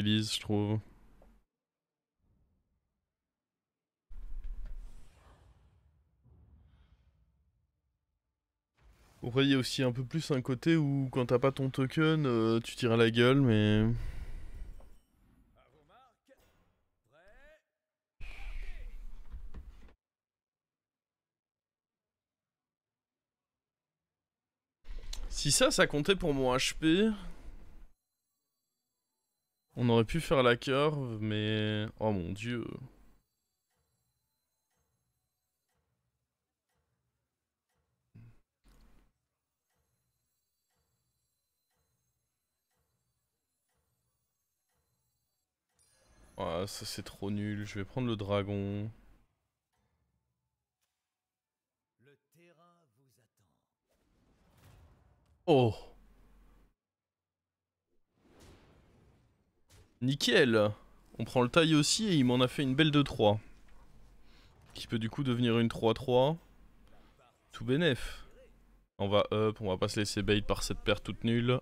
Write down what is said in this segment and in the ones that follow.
Elise, je trouve. Après, il y a aussi un peu plus un côté où quand t'as pas ton token, tu tires à la gueule, mais... Si ça comptait pour mon HP, on aurait pu faire la curve, mais... Oh mon dieu. Ah, ça c'est trop nul, je vais prendre le dragon. Oh! Nickel! On prend le taille aussi et il m'en a fait une belle 2-3. Qui peut du coup devenir une 3-3. Tout bénef. On va up, on va pas se laisser bait par cette paire toute nulle.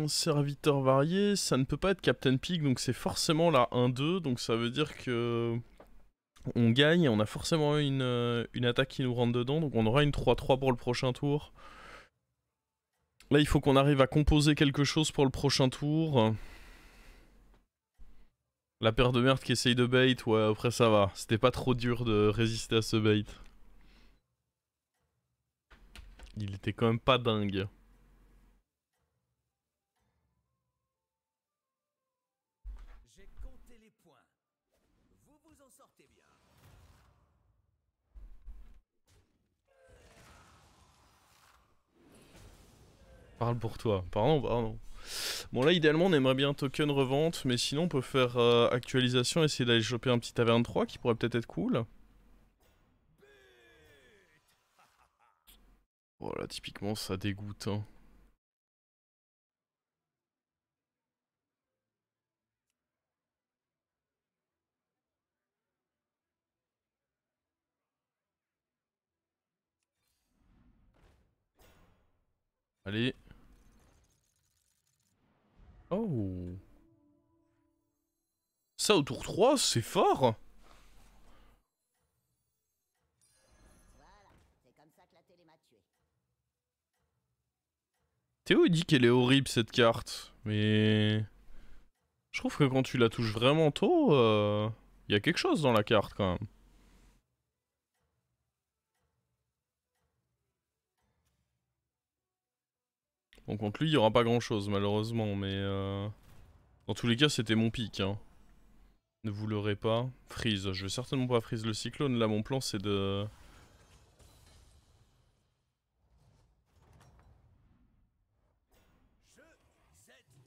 Serviteur varié, ça ne peut pas être Captain Pig, donc c'est forcément la 1-2, donc ça veut dire que on gagne, on a forcément une attaque qui nous rentre dedans, donc on aura une 3-3 pour le prochain tour. Là, il faut qu'on arrive à composer quelque chose pour le prochain tour. La paire de merde qui essaye de bait, ouais, après ça va. C'était pas trop dur de résister à ce bait. Il était quand même pas dingue. Parle pour toi. Pardon, pardon. Bon là idéalement on aimerait bien token revente, mais sinon on peut faire actualisation, essayer d'aller choper un petit taverne 3 qui pourrait peut-être être cool. Voilà, typiquement ça dégoûte. Hein. Allez. Oh. Ça au tour 3, c'est fort. Théo il dit qu'elle est horrible cette carte, mais... Je trouve que quand tu la touches vraiment tôt, y a quelque chose dans la carte quand même. Bon contre lui il y aura pas grand chose malheureusement, mais... Dans tous les cas c'était mon pic. Hein. Ne vous leurrez pas. Freeze, je vais certainement pas freeze le cyclone, là mon plan c'est de...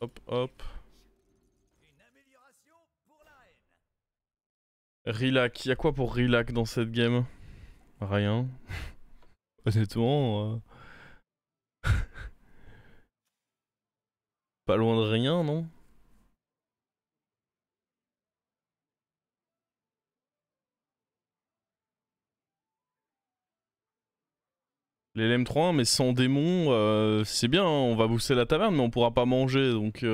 Hop hop. Relac, y'a quoi pour relac dans cette game? Rien. Honnêtement, pas loin de rien, non? Les LM3, mais sans démon, c'est bien, hein, on va booster la taverne, mais on pourra pas manger, donc...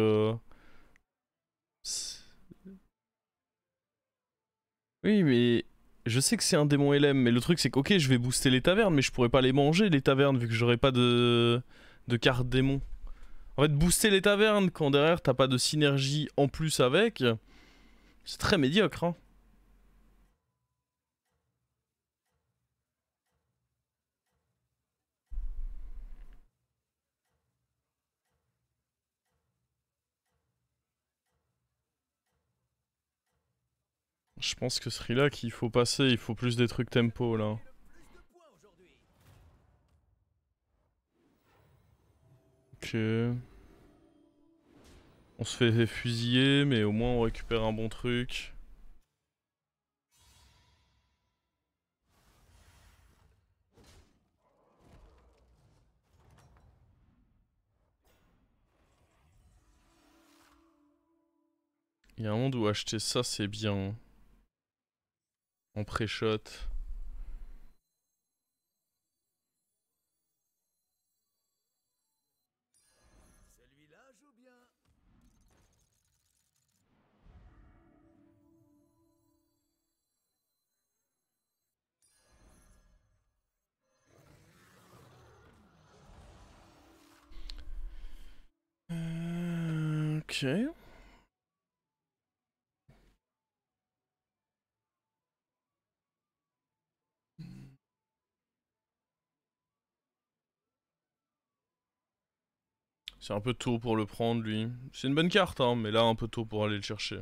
Oui, mais... Je sais que c'est un démon LM, mais le truc c'est que, ok, je vais booster les tavernes, mais je pourrais pas les manger, les tavernes, vu que j'aurai pas de carte démon. En fait, booster les tavernes quand derrière t'as pas de synergie en plus avec, c'est très médiocre, hein. Je pense que celui-là qu'il faut passer, il faut plus des trucs tempo, là. Ok... On se fait fusiller, mais au moins on récupère un bon truc. Il y a un monde où acheter ça c'est bien. En pré-shot. Ok. C'est un peu tôt pour le prendre, lui. C'est une bonne carte, hein, mais là, un peu tôt pour aller le chercher.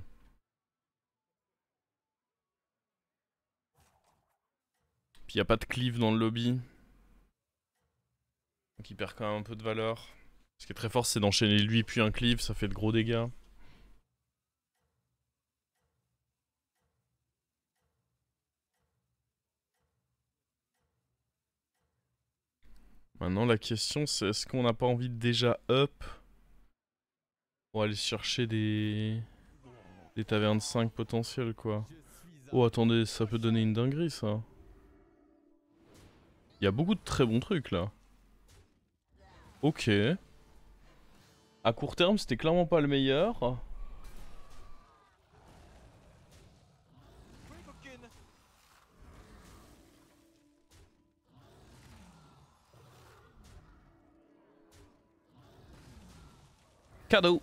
Puis y a pas de cleave dans le lobby. Donc il perd quand même un peu de valeur. Ce qui est très fort, c'est d'enchaîner lui puis un cleave, ça fait de gros dégâts. Maintenant, la question, c'est est-ce qu'on n'a pas envie de déjà up pour aller chercher des tavernes 5 potentielles, quoi. Oh, attendez, ça peut donner une dinguerie, ça. Il y a beaucoup de très bons trucs, là. Ok. À court terme, c'était clairement pas le meilleur. Cadeau.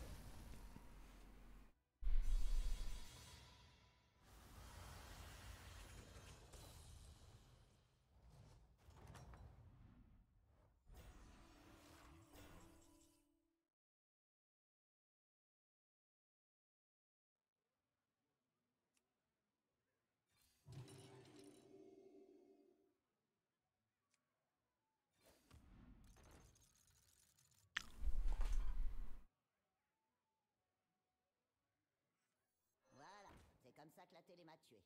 Voilà, c'est comme ça que la télé m'a tué.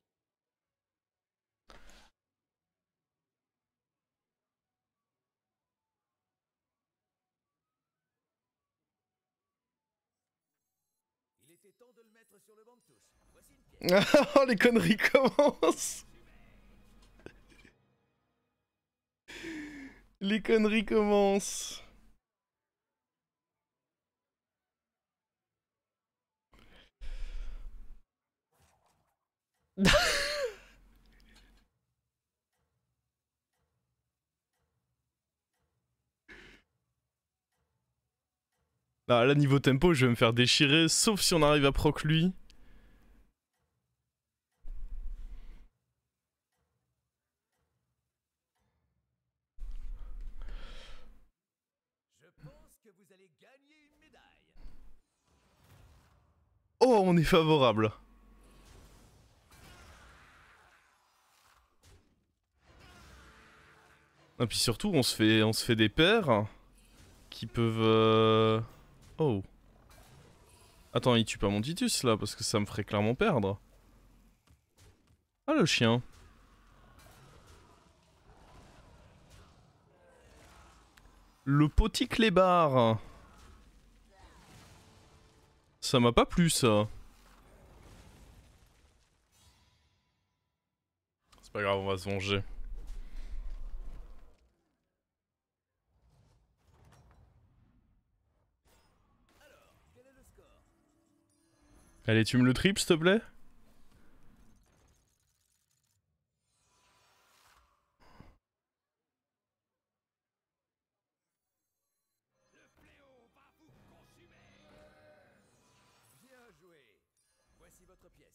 Il était temps de le mettre sur le banc de touche. Voici une pièce. Oh, les conneries commencent. Les conneries commencent. Bah là, niveau tempo, je vais me faire déchirer, sauf si on arrive à proc lui. Je pense que vous allez gagner une médaille. Oh, on est favorable. Et puis surtout, on se fait des paires qui peuvent... Oh. Attends, il tue pas mon Titus là, parce que ça me ferait clairement perdre. Ah, le chien. Le petit clébard. Ça m'a pas plu, ça. C'est pas grave, on va se venger. Alors, quel est le score? Allez, tu me le tripes, s'il te plaît? Le fléau va vous consumer. Bien joué. Voici votre pièce.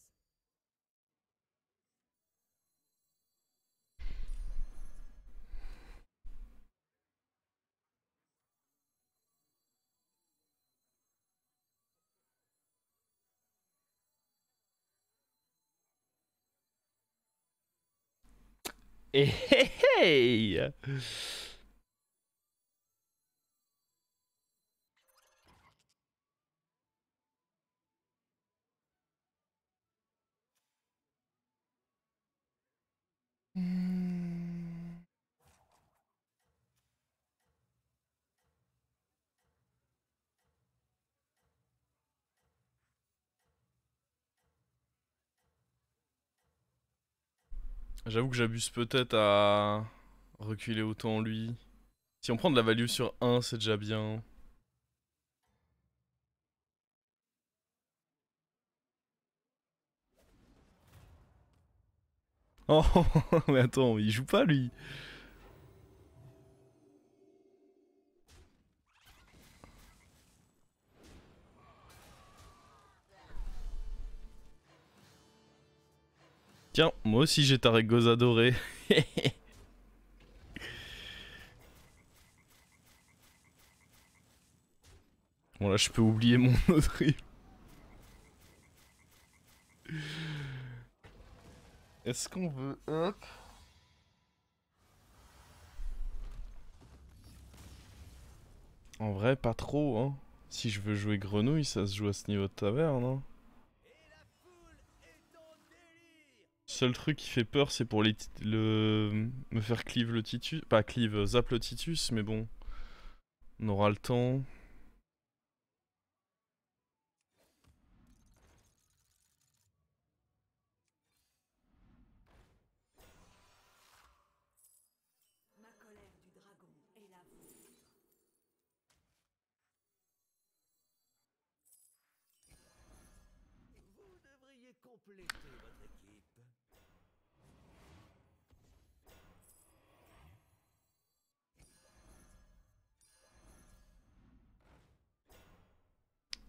Hey, hey, hey. J'avoue que j'abuse peut-être à reculer autant lui. Si on prend de la value sur 1, c'est déjà bien. Oh, mais attends, il joue pas lui. Tiens, moi aussi j'ai ta Rayquaza dorée. Bon là je peux oublier mon autre rive. Est-ce qu'on veut up? En vrai pas trop hein. Si je veux jouer grenouille ça se joue à ce niveau de taverne hein. Seul truc qui fait peur c'est pour me faire cleave le Titus. Pas cleave, zap le Titus mais bon. On aura le temps. Ma colère du dragon est la vôtre. Vous devriez compléter votre équipe.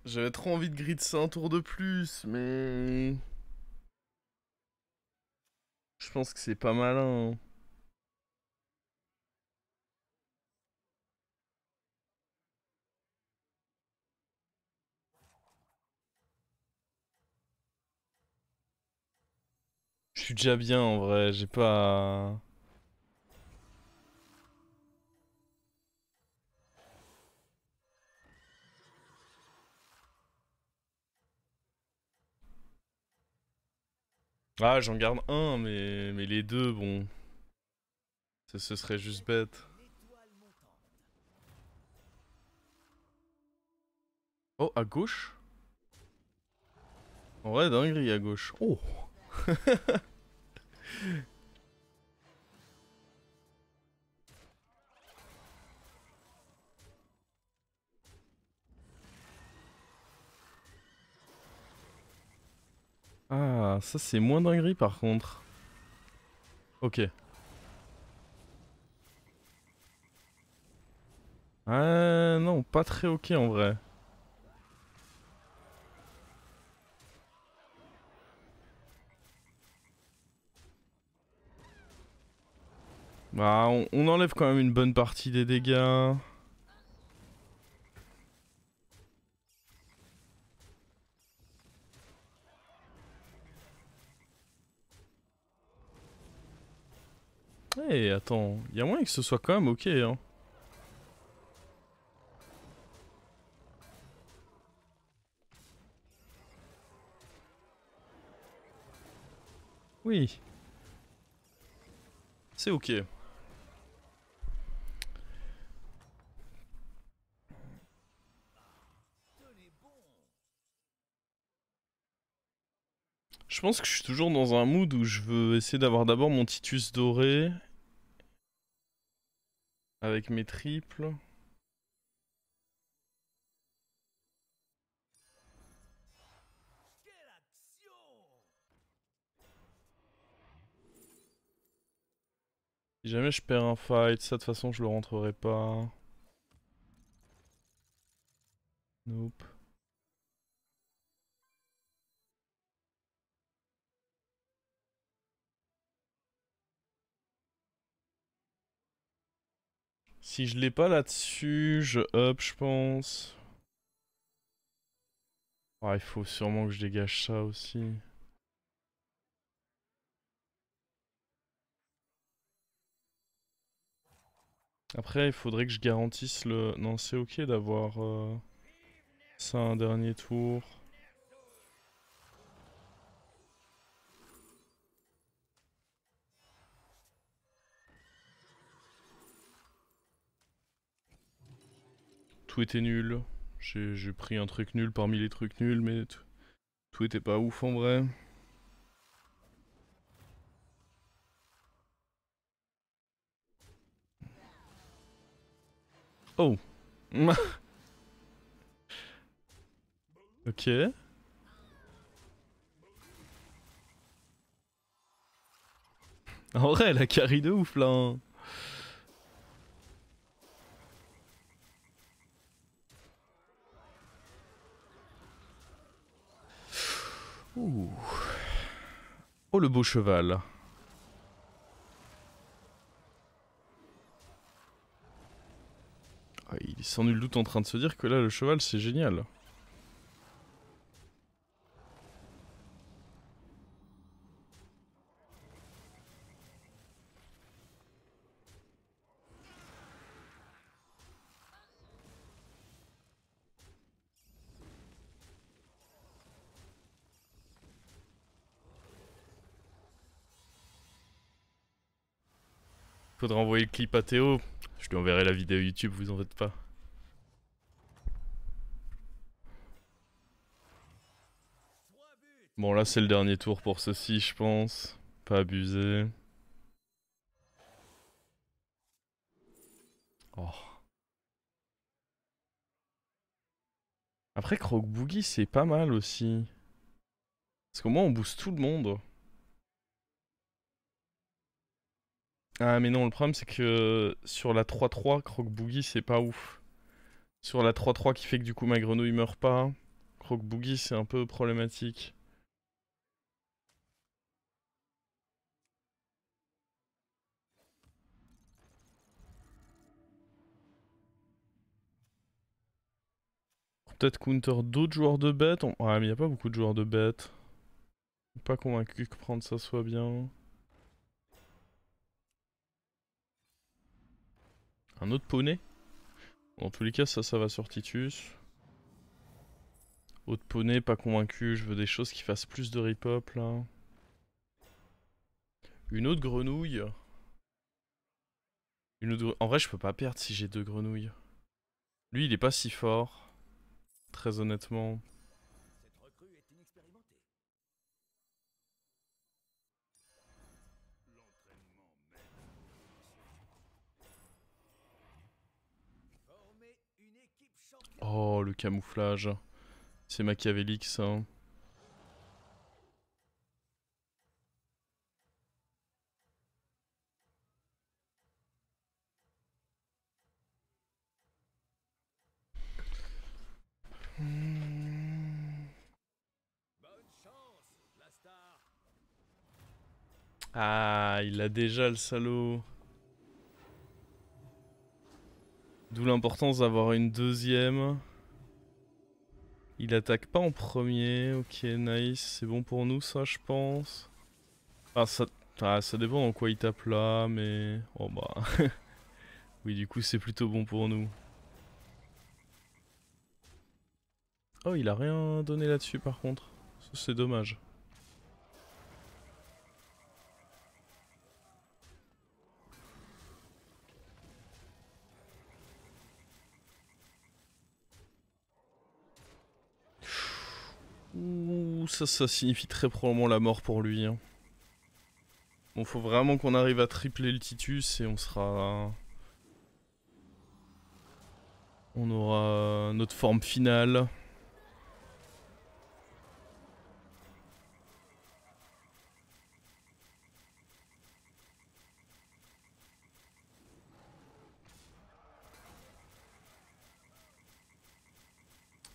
J'avais trop envie de grid ça un tour de plus mais... Je pense que c'est pas malin. Hein. Je suis déjà bien en vrai, j'ai pas... Ah j'en garde un mais les deux bon... Ce serait juste bête. Oh à gauche? En vrai dinguerie à gauche. Oh. Ah ça c'est moins dinguerie par contre. Ok. Ah non pas très ok en vrai. Bah on enlève quand même une bonne partie des dégâts. Eh attends, y a moyen que ce soit quand même ok hein. Oui. C'est ok. Je pense que je suis toujours dans un mood où je veux essayer d'avoir d'abord mon Titus doré. Avec mes triples. Quelle action! Si jamais je perds un fight, ça de toute façon je le rentrerai pas. Nope. Si je l'ai pas là-dessus, je up je pense. Ah, il faut sûrement que je dégage ça aussi. Après, il faudrait que je garantisse le... Non, c'est ok d'avoir ça un dernier tour. Tout était nul. J'ai pris un truc nul parmi les trucs nuls, mais tout était pas ouf en vrai. Oh. Ok. En vrai, elle a carry de ouf là. Hein. Ouh. Oh le beau cheval. Ah, il est sans nul doute en train de se dire que là le cheval c'est génial. Faudra envoyer le clip à Théo. Je lui enverrai la vidéo YouTube, vous en faites pas. Bon là c'est le dernier tour pour ceci je pense. Pas abuser. Oh. Après Croque-Boogie c'est pas mal aussi. Parce qu'au moins on booste tout le monde. Ah mais non le problème c'est que sur la 3-3 Croque-Boogie c'est pas ouf. Sur la 3-3 qui fait que du coup ma grenouille meurt pas. Croque-Boogie c'est un peu problématique. Peut-être counter d'autres joueurs de bêtes. Ouais mais y a pas beaucoup de joueurs de bêtes. Pas convaincu que prendre ça soit bien. Un autre poney. Dans tous les cas ça va sur Titus. Autre poney, pas convaincu, je veux des choses qui fassent plus de rip-up là. Une autre grenouille. En vrai je peux pas perdre si j'ai deux grenouilles. Lui il est pas si fort. Très honnêtement. Cette recrue est inexpérimentée. Former une équipe championne. Oh le camouflage. C'est machiavélique ça. Bonne chance, la star. Ah, il a déjà le salaud. D'où l'importance d'avoir une deuxième. Il attaque pas en premier. Ok, nice. C'est bon pour nous ça, je pense. Ça dépend dans quoi il tape là, mais... Oh bah... Oui, du coup, c'est plutôt bon pour nous. Oh, il a rien donné là-dessus par contre. Ça, c'est dommage. Ouh, ça signifie très probablement la mort pour lui. Hein. Bon, faut vraiment qu'on arrive à tripler le Titus et on sera... On aura notre forme finale.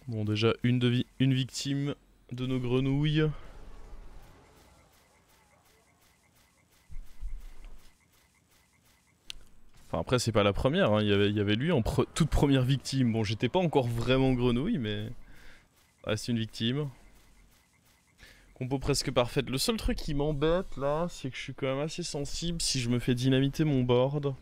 Bon, déjà, une victime de nos grenouilles. Enfin, après, c'est pas la première. Hein. Il y avait lui en toute première victime. Bon, j'étais pas encore vraiment grenouille, mais... Reste une victime. Compo presque parfaite. Le seul truc qui m'embête, là, c'est que je suis quand même assez sensible si je me fais dynamiter mon board.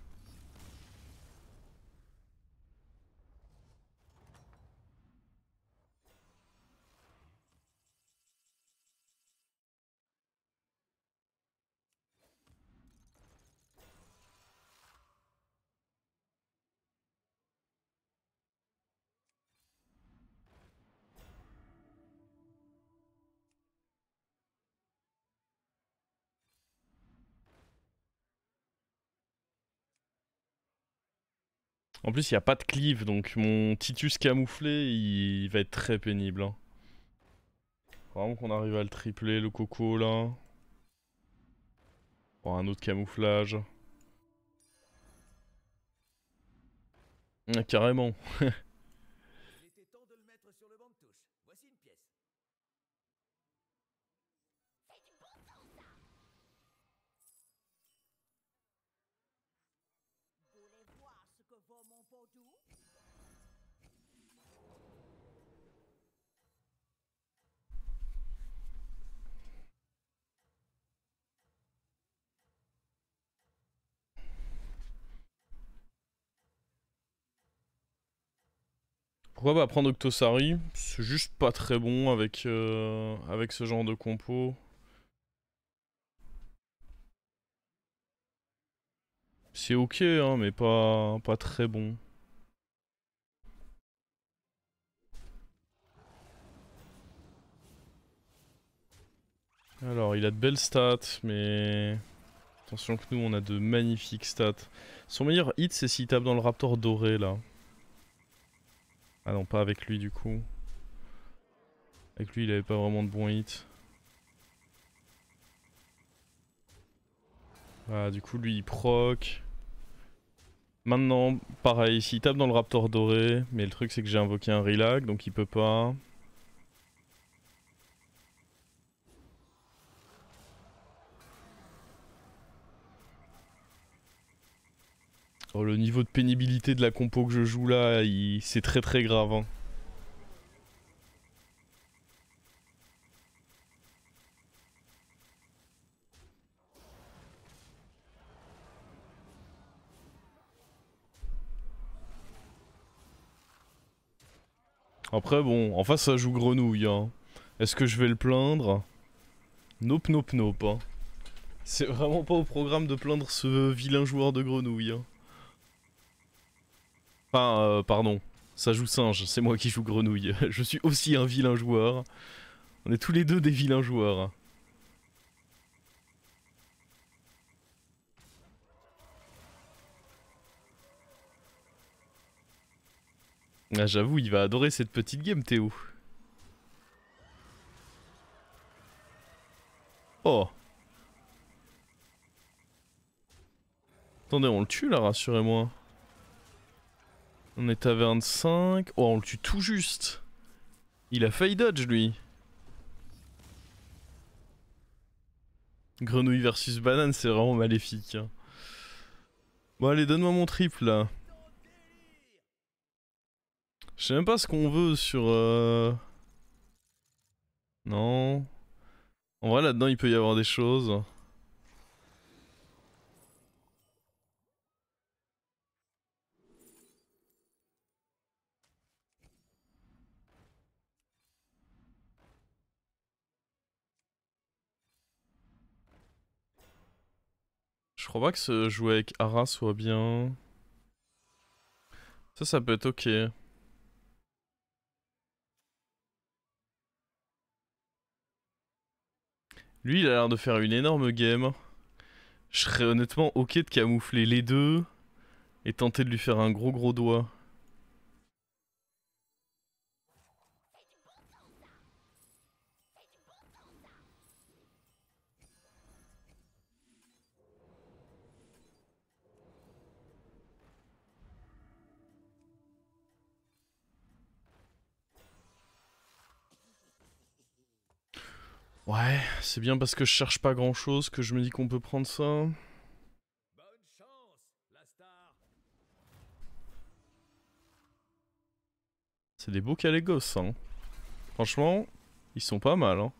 En plus, il n'y a pas de cleave, donc mon Titus camouflé, il va être très pénible. Hein. Vraiment qu'on arrive à le tripler, le coco, là. Bon, un autre camouflage. Ah, carrément. Il était temps de le mettre sur le banc de touche. Voici une pièce. vaudou? Pourquoi pas prendre Octosari? C'est juste pas très bon avec, avec ce genre de compo. C'est ok, hein, mais pas très bon. Alors, il a de belles stats, mais... Attention que nous, on a de magnifiques stats. Son meilleur hit, c'est s'il tape dans le Raptor doré, là. Ah non, pas avec lui, du coup. Avec lui, il avait pas vraiment de bons hits. Ah, du coup, lui, il proc. Maintenant, pareil, s'il tape dans le Raptor doré, mais le truc, c'est que j'ai invoqué un Relax, donc il peut pas. Oh, le niveau de pénibilité de la compo que je joue là, c'est très très grave. Hein. Après bon, en face ça joue grenouille. Hein. Est-ce que je vais le plaindre? Nope, nope, nope. Hein. C'est vraiment pas au programme de plaindre ce vilain joueur de grenouille. Hein. Enfin, pardon. Ça joue singe, c'est moi qui joue grenouille. Je suis aussi un vilain joueur. On est tous les deux des vilains joueurs. Ah, j'avoue, il va adorer cette petite game, Théo. Oh. Attendez, on le tue là, rassurez-moi. On est à 25. Oh, on le tue tout juste. Il a failli dodge, lui. Grenouille versus banane, c'est vraiment maléfique. Hein. Bon, allez, donne-moi mon triple, là. Je sais même pas ce qu'on veut sur... Non. En vrai, là-dedans, il peut y avoir des choses. Je crois pas que ce jouer avec Ara soit bien. Ça peut être ok. Lui, il a l'air de faire une énorme game. Je serais honnêtement ok de camoufler les deux et tenter de lui faire un gros doigt. Ouais, c'est bien parce que je cherche pas grand chose que je me dis qu'on peut prendre ça. Bonne chance, la star. C'est des beaux calégos, hein. Franchement, ils sont pas mal, hein.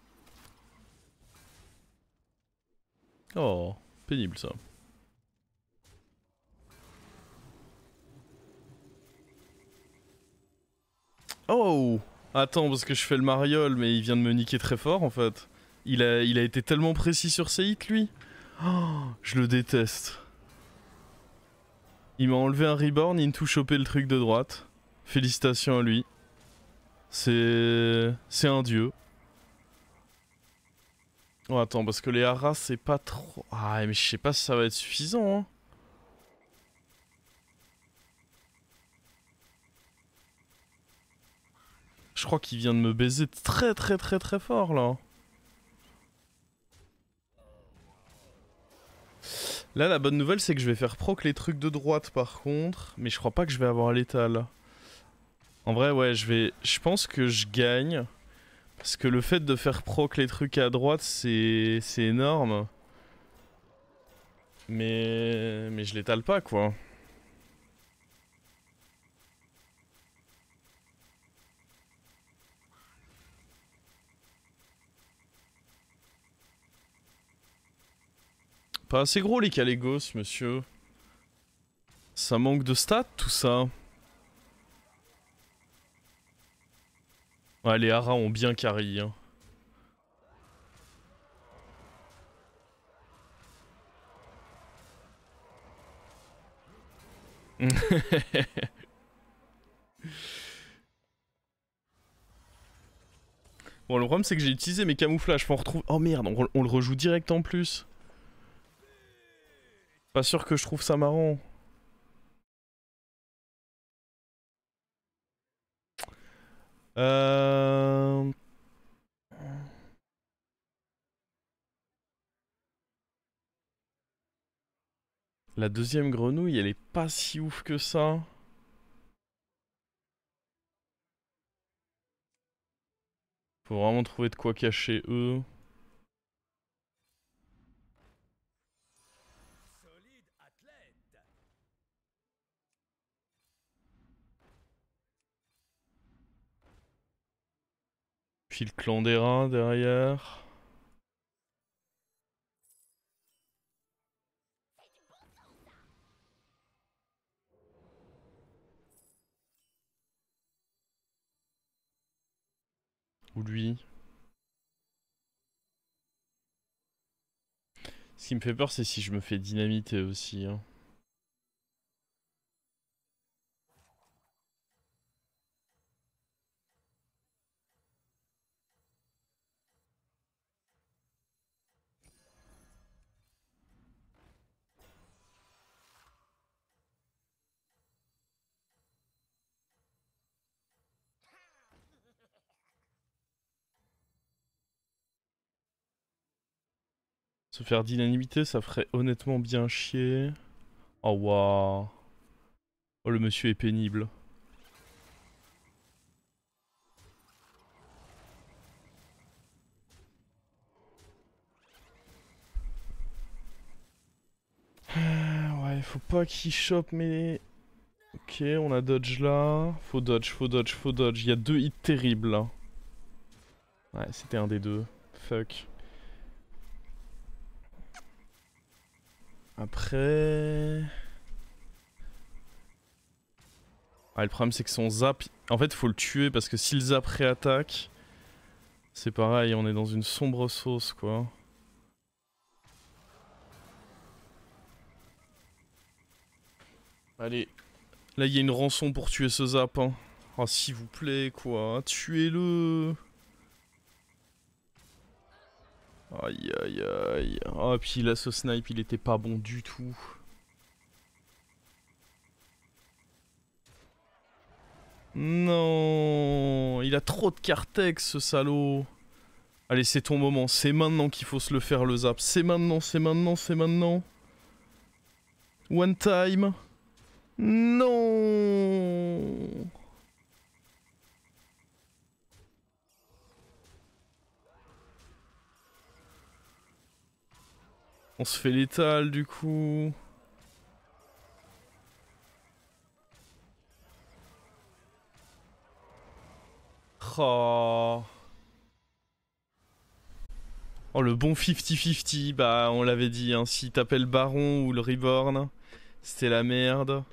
Oh, pénible ça. Oh! Attends, parce que je fais le mariole, mais il vient de me niquer très fort en fait. Il a été tellement précis sur ses hits, lui. Oh, je le déteste. Il m'a enlevé un reborn, into chopé le truc de droite. Félicitations à lui. C'est un dieu. Oh, attends, parce que les haras, c'est pas trop... Ah, mais je sais pas si ça va être suffisant, hein. Je crois qu'il vient de me baiser très fort, là. Là, la bonne nouvelle, c'est que je vais faire proc les trucs de droite, par contre. Mais je crois pas que je vais avoir l'étal. En vrai, ouais, je pense que je gagne. Parce que le fait de faire proc les trucs à droite, c'est énorme. Mais je l'étale pas, quoi. Pas assez gros les Calégos, monsieur. Ça manque de stats, tout ça. Ouais, les haras ont bien carry, hein. Bon, le problème c'est que j'ai utilisé mes camouflages pour en retrouver... Oh merde, on le rejoue direct en plus. Pas sûr que je trouve ça marrant. Euh... La deuxième grenouille, elle est pas si ouf que ça. Faut vraiment trouver de quoi cacher eux. Solide athlète. Puis le clan des rats derrière. Ou lui. Ce qui me fait peur, c'est si je me fais dynamiter aussi, hein. Se faire dynamiter, ça ferait honnêtement bien chier. Oh waouh. Oh, le monsieur est pénible. Ouais, faut pas qu'il chope mes... Ok, on a dodge là. Faut dodge, faut dodge, faut dodge. Il y a 2 hits terribles là. Ouais, c'était un des deux. Fuck. Après... Ah, le problème c'est que son zap... En fait, faut le tuer parce que si le zap réattaque... C'est pareil, on est dans une sombre sauce quoi. Allez. Là, il y a une rançon pour tuer ce zap, hein. Oh, s'il vous plaît, quoi. Tuez-le. Aïe, aïe, aïe. Oh, puis là, ce snipe, il était pas bon du tout. Non. Il a trop de cartex, ce salaud. Allez, c'est ton moment. C'est maintenant qu'il faut se le faire, le zap. C'est maintenant, c'est maintenant, c'est maintenant. One time. Non. On se fait létal du coup. Oh. Oh, le bon 50-50. Bah on l'avait dit, hein, si t'appelles Baron ou le Reborn, c'était la merde.